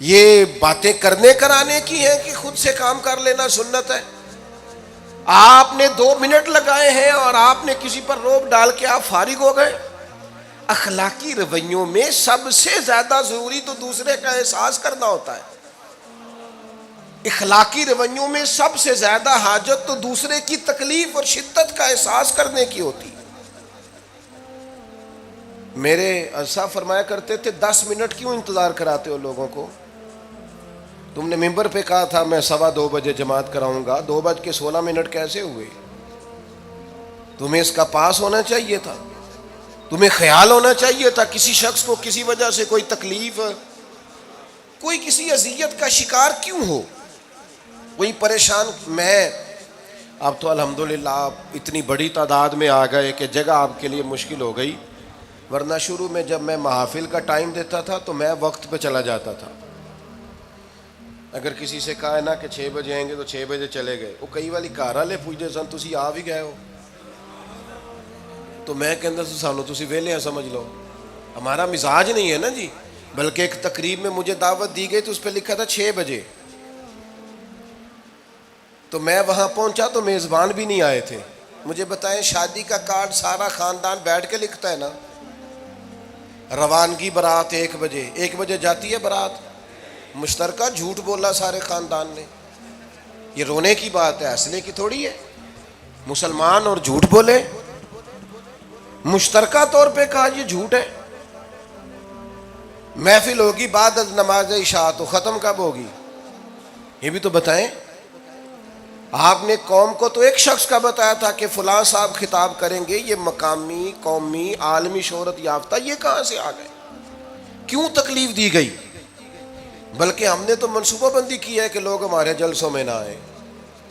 یہ باتیں کرنے کرانے کی ہیں کہ خود سے کام کر لینا سنت ہے؟ آپ نے 2 منٹ لگائے ہیں اور آپ نے کسی پر روب ڈال کے آپ فارغ ہو گئے۔ اخلاقی رویوں میں سب سے زیادہ ضروری تو دوسرے کا احساس کرنا ہوتا ہے۔ اخلاقی رویوں میں سب سے زیادہ حاجت تو دوسرے کی تکلیف اور شدت کا احساس کرنے کی ہوتی ہے۔ میرے صاحب فرمایا کرتے تھے 10 منٹ کیوں انتظار کراتے ہو لوگوں کو؟ تم نے ممبر پہ کہا تھا میں 2:15 بجے جماعت کراؤں گا، 2:16 کیسے ہوئے؟ تمہیں اس کا پاس ہونا چاہیے تھا، تمہیں خیال ہونا چاہیے تھا کسی شخص کو کسی وجہ سے کوئی تکلیف، کوئی کسی اذیت کا شکار کیوں ہو، کوئی پریشان۔ میں اب تو الحمدللہ آپ اتنی بڑی تعداد میں آ گئے کہ جگہ آپ کے لیے مشکل ہو گئی، ورنہ شروع میں جب میں محافل کا ٹائم دیتا تھا تو میں وقت پہ چلا جاتا تھا۔ اگر کسی سے کہا ہے نا کہ 6 بجے آئیں گے تو 6 بجے چلے گئے، وہ کئی والی گھر والے پوچھتے سن تسی آ بھی گئے ہو، تو میں کہتا سانو تسی ویلے ہیں سمجھ لو۔ ہمارا مزاج نہیں ہے نا جی، بلکہ ایک تقریب میں مجھے دعوت دی گئی تو اس پہ لکھا تھا 6 بجے، تو میں وہاں پہنچا تو میزبان بھی نہیں آئے تھے۔ مجھے بتائیں شادی کا کارڈ سارا خاندان بیٹھ کے لکھتا ہے نا، روانگی برات 1 بجے، 1 بجے جاتی ہے برات، مشترکہ جھوٹ بولا سارے خاندان نے۔ یہ رونے کی بات ہے، ہنسنے کی تھوڑی ہے۔ مسلمان اور جھوٹ بولے، مشترکہ طور پہ کہا یہ جھوٹ ہے۔ محفل ہوگی بعد از نماز عشاء، تو ختم کب ہوگی یہ بھی تو بتائیں۔ آپ نے قوم کو تو ایک شخص کا بتایا تھا کہ فلاں صاحب خطاب کریں گے، یہ مقامی، قومی، عالمی شہرت یافتہ، یہ کہاں سے آ گئے؟ کیوں تکلیف دی گئی؟ بلکہ ہم نے تو منصوبہ بندی کی ہے کہ لوگ ہمارے جلسوں میں نہ آئیں۔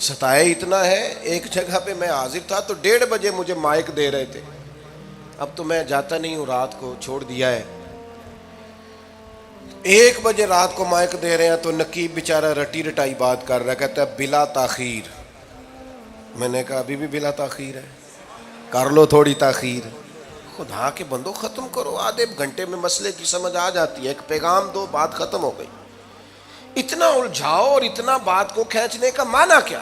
ستائے اتنا ہے، ایک جگہ پہ میں حاضر تھا تو 1:30 بجے مجھے مائک دے رہے تھے، اب تو میں جاتا نہیں ہوں، رات کو چھوڑ دیا ہے۔ 1 بجے رات کو مائک دے رہے ہیں تو نقیب بیچارہ رٹی رٹائی بات کر رہا ہے، کہتا ہے بلا تاخیر۔ میں نے کہا ابھی بھی بلا تاخیر ہے، کر لو تھوڑی تاخیر۔ خدا کے بندو ختم کرو، آدھے گھنٹے میں مسئلے کی سمجھ آ جاتی ہے، ایک پیغام دو، بات ختم ہو گئی۔ اتنا الجھاؤ اور اتنا بات کو کھینچنے کا معنی کیا؟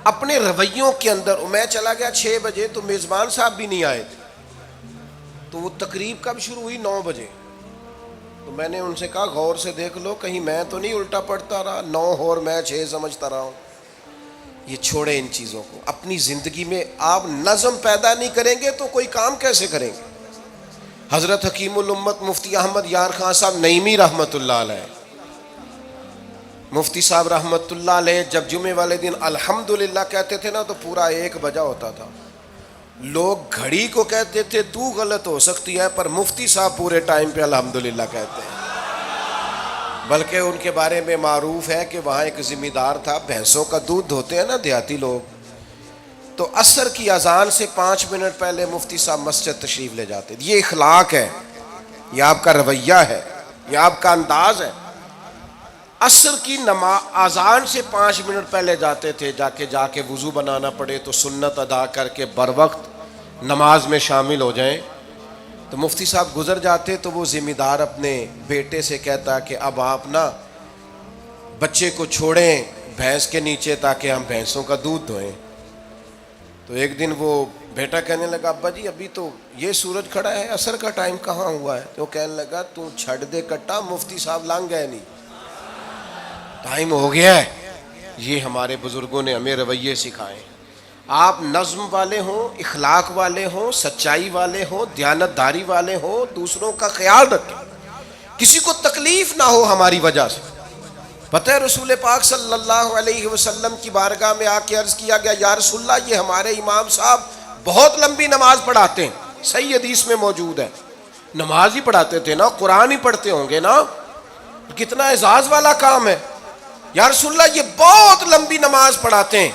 اپنے رویوں کے اندر۔ میں چلا گیا 6 بجے تو میزبان صاحب بھی نہیں آئے تھے، تو وہ تقریب کب شروع ہوئی؟ 9 بجے۔ تو میں نے ان سے کہا غور سے دیکھ لو کہیں میں تو نہیں الٹا پڑتا رہا، 9 اور میں 6 سمجھتا رہا ہوں۔ یہ چھوڑیں ان چیزوں کو، اپنی زندگی میں آپ نظم پیدا نہیں کریں گے تو کوئی کام کیسے کریں گے؟ حضرت حکیم الامت مفتی احمد یار خان صاحب نعیمی رحمۃ اللہ علیہ، مفتی صاحب رحمۃ اللہ علیہ جب جمعے والے دن الحمدللہ کہتے تھے نا تو پورا 1 بجا ہوتا تھا۔ لوگ گھڑی کو کہتے تھے تو غلط ہو سکتی ہے، پر مفتی صاحب پورے ٹائم پہ الحمدللہ کہتے ہیں۔ بلکہ ان کے بارے میں معروف ہے کہ وہاں ایک ذمہ دار تھا، بھینسوں کا دودھ دھوتے ہیں نا دیہاتی لوگ، تو عصر کی اذان سے 5 منٹ پہلے مفتی صاحب مسجد تشریف لے جاتے۔ یہ اخلاق ہے، یہ آپ کا رویہ ہے، یہ آپ کا انداز ہے۔ عصر کی اذان سے 5 منٹ پہلے جاتے تھے، جا کے وضو بنانا پڑے تو سنت ادا کر کے بر وقت نماز میں شامل ہو جائیں۔ تو مفتی صاحب گزر جاتے تو وہ ذمہ دار اپنے بیٹے سے کہتا کہ اب آپ نا بچے کو چھوڑیں بھینس کے نیچے تاکہ ہم بھینسوں کا دودھ دھوئیں۔ تو ایک دن وہ بیٹا کہنے لگا ابا جی ابھی تو یہ سورج کھڑا ہے، عصر کا ٹائم کہاں ہوا ہے؟ تو وہ کہنے لگا تو چھڑ دے کٹا، مفتی صاحب لنگ گئے نہیں، ٹائم ہو گیا ہے۔ یہ ہمارے بزرگوں نے ہمیں رویے سکھائے۔ آپ نظم والے ہوں، اخلاق والے ہوں، سچائی والے ہوں، دیانتداری والے ہوں، دوسروں کا خیال رکھیں، کسی کو تکلیف نہ ہو ہماری وجہ سے۔ پتہ ہے رسول پاک صلی اللہ علیہ وسلم کی بارگاہ میں آ کے عرض کیا گیا یا رسول اللہ یہ ہمارے امام صاحب بہت لمبی نماز پڑھاتے ہیں، صحیح حدیث میں موجود ہے۔ نماز ہی پڑھاتے تھے نا، قرآن ہی پڑھتے ہوں گے نا، کتنا اعزاز والا کام ہے۔ یا رسول اللہ یہ بہت لمبی نماز پڑھاتے ہیں۔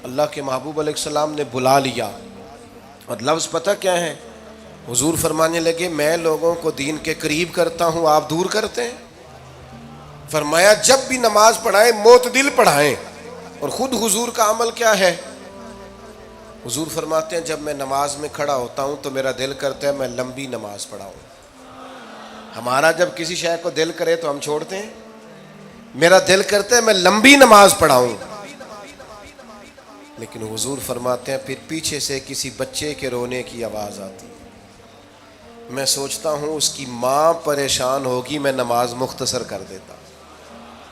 اللہ کے محبوب علیہ السلام نے بلا لیا، اور لفظ پتہ کیا ہے؟ حضور فرمانے لگے میں لوگوں کو دین کے قریب کرتا ہوں، آپ دور کرتے ہیں۔ فرمایا جب بھی نماز پڑھائیں معتدل پڑھائیں۔ اور خود حضور کا عمل کیا ہے؟ حضور فرماتے ہیں جب میں نماز میں کھڑا ہوتا ہوں تو میرا دل کرتا ہے میں لمبی نماز پڑھاؤں، ہمارا جب کسی شے کو دل کرے تو ہم چھوڑتے ہیں. میرا دل کرتا ہے میں لمبی نماز پڑھاؤں، لیکن حضور فرماتے ہیں پھر پیچھے سے کسی بچے کے رونے کی آواز آتی، میں سوچتا ہوں اس کی ماں پریشان ہوگی، میں نماز مختصر کر دیتا.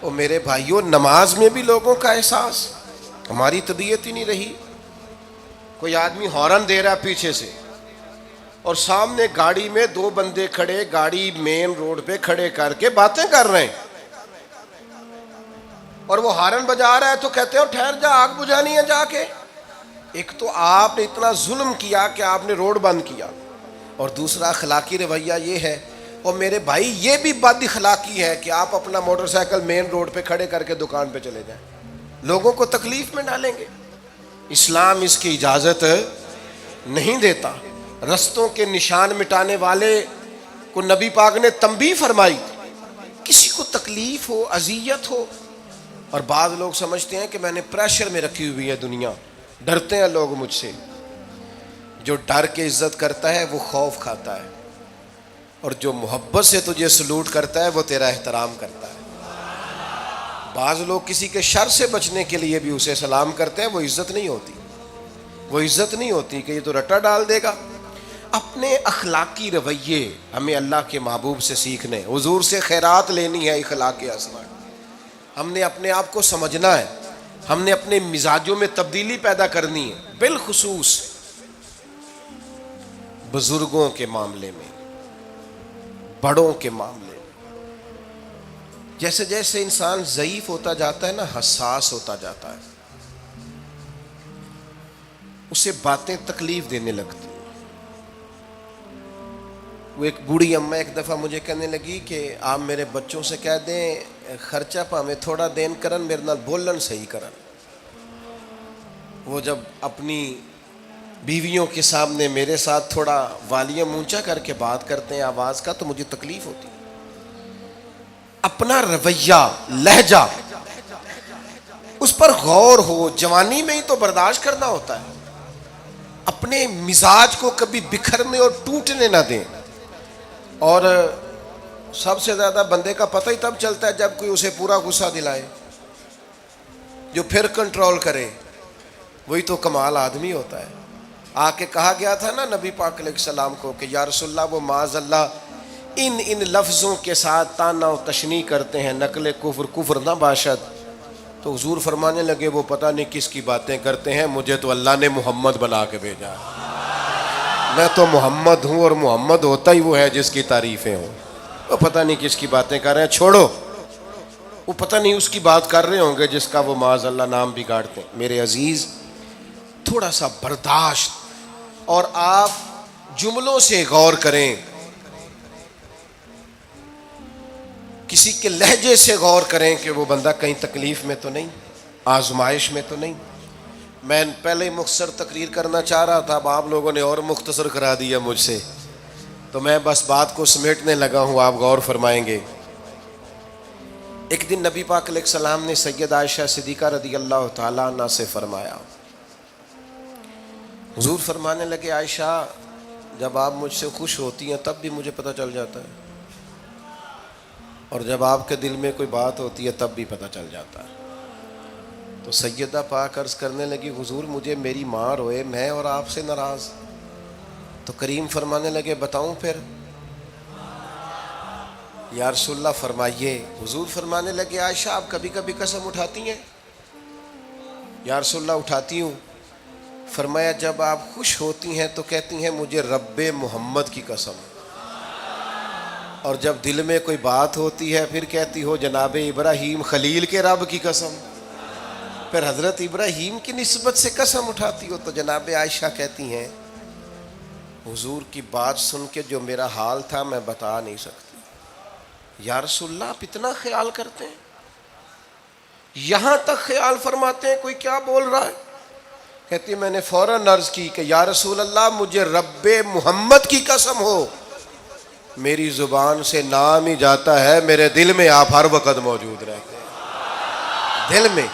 اور میرے بھائیوں، نماز میں بھی لوگوں کا احساس، ہماری طبیعت ہی نہیں رہی. کوئی آدمی ہارن دے رہا پیچھے سے اور سامنے گاڑی میں دو بندے کھڑے، گاڑی مین روڈ پہ کھڑے کر کے باتیں کر رہے ہیں، اور وہ ہارن بجا رہا ہے تو کہتے ہیں ٹھہر جا، آگ بجھانی ہے جا کے. ایک تو آپ نے اتنا ظلم کیا کہ آپ نے روڈ بند کیا، اور دوسرا اخلاقی رویہ یہ ہے. اور میرے بھائی یہ بھی بد اخلاقی ہے کہ آپ اپنا موٹر سائیکل مین روڈ پہ کھڑے کر کے دکان پہ چلے جائیں، لوگوں کو تکلیف میں ڈالیں گے. اسلام اس کی اجازت نہیں دیتا. رستوں کے نشان مٹانے والے کو نبی پاک نے تنبیہ فرمائی، کسی کو تکلیف ہو، اذیت ہو. اور بعض لوگ سمجھتے ہیں کہ میں نے پریشر میں رکھی ہوئی ہے دنیا، ڈرتے ہیں لوگ مجھ سے. جو ڈر کے عزت کرتا ہے وہ خوف کھاتا ہے، اور جو محبت سے تجھے سلوٹ کرتا ہے وہ تیرا احترام کرتا ہے. بعض لوگ کسی کے شر سے بچنے کے لیے بھی اسے سلام کرتے ہیں، وہ عزت نہیں ہوتی، وہ عزت نہیں ہوتی کہ یہ تو رٹا ڈال دے گا. اپنے اخلاقی رویے ہمیں اللہ کے محبوب سے سیکھنے، حضور سے خیرات لینی ہے. اخلاق اسما، ہم نے اپنے آپ کو سمجھنا ہے، ہم نے اپنے مزاجوں میں تبدیلی پیدا کرنی ہے، بالخصوص بزرگوں کے معاملے میں، بڑوں کے معاملے میں. جیسے جیسے انسان ضعیف ہوتا جاتا ہے نا، حساس ہوتا جاتا ہے، اسے باتیں تکلیف دینے لگتی. وہ ایک بوڑھی اماں ایک دفعہ مجھے کہنے لگی کہ آپ میرے بچوں سے کہہ دیں خرچہ پاویں تھوڑا دین کرن، میرے نال بولن صحیح کرن. وہ جب اپنی بیویوں کے سامنے میرے ساتھ تھوڑا والیوم اونچا کر کے بات کرتے ہیں آواز کا، تو مجھے تکلیف ہوتی. اپنا رویہ، لہجہ، اس پر غور ہو. جوانی میں ہی تو برداشت کرنا ہوتا ہے. اپنے مزاج کو کبھی بکھرنے اور ٹوٹنے نہ دیں. اور سب سے زیادہ بندے کا پتہ ہی تب چلتا ہے جب کوئی اسے پورا غصہ دلائے، جو پھر کنٹرول کرے، وہی تو کمال آدمی ہوتا ہے. آ کے کہا گیا تھا نا نبی پاک علیہ السلام کو کہ یا رسول اللہ وہ معاذ اللہ ان لفظوں کے ساتھ تانا و تشنیع کرتے ہیں، نقل کفر کفر نہ باشد. تو حضور فرمانے لگے وہ پتہ نہیں کس کی باتیں کرتے ہیں، مجھے تو اللہ نے محمد بنا کے بھیجا ہے. میں تو محمد ہوں، اور محمد ہوتا ہی وہ ہے جس کی تعریفیں ہوں. وہ پتہ نہیں کس کی باتیں کر رہے ہیں، چھوڑو. وہ پتہ نہیں اس کی بات کر رہے ہوں گے جس کا وہ معاذ اللہ نام بگاڑتے ہیں. میرے عزیز، تھوڑا سا برداشت، اور آپ جملوں سے غور کریں، کسی کے لہجے سے غور کریں کہ وہ بندہ کہیں تکلیف میں تو نہیں، آزمائش میں تو نہیں. میں پہلے ہی مختصر تقریر کرنا چاہ رہا تھا، اب آپ لوگوں نے اور مختصر کرا دیا مجھ سے، تو میں بس بات کو سمیٹنے لگا ہوں، آپ غور فرمائیں گے. ایک دن نبی پاک علیہ السلام نے سید عائشہ صدیقہ رضی اللہ تعالیٰ عنہ سے فرمایا. حضور فرمانے لگے عائشہ جب آپ مجھ سے خوش ہوتی ہیں تب بھی مجھے پتہ چل جاتا ہے، اور جب آپ کے دل میں کوئی بات ہوتی ہے تب بھی پتہ چل جاتا ہے. تو سیدہ پاک عرض کرنے لگی حضور مجھے میری ماں روئے، میں اور آپ سے ناراض. تو کریم فرمانے لگے بتاؤں پھر؟ یا رسول اللہ فرمائیے. حضور فرمانے لگے عائشہ آپ کبھی کبھی قسم اٹھاتی ہیں؟ یا رسول اللہ اٹھاتی ہوں. فرمایا جب آپ خوش ہوتی ہیں تو کہتی ہیں مجھے رب محمد کی قسم، اور جب دل میں کوئی بات ہوتی ہے پھر کہتی ہو جناب ابراہیم خلیل کے رب کی قسم. پھر حضرت ابراہیم کی نسبت سے قسم اٹھاتی ہو. تو جناب عائشہ کہتی ہیں حضور کی بات سن کے جو میرا حال تھا میں بتا نہیں سکتی. یا رسول اللہ آپ اتنا خیال کرتے ہیں؟ یہاں تک خیال فرماتے ہیں کوئی کیا بول رہا ہے؟ کہتی میں نے فوراً عرض کی کہ یا رسول اللہ مجھے رب محمد کی قسم ہو، میری زبان سے نام ہی جاتا ہے، میرے دل میں آپ ہر وقت موجود رہتے ہیں. دل میں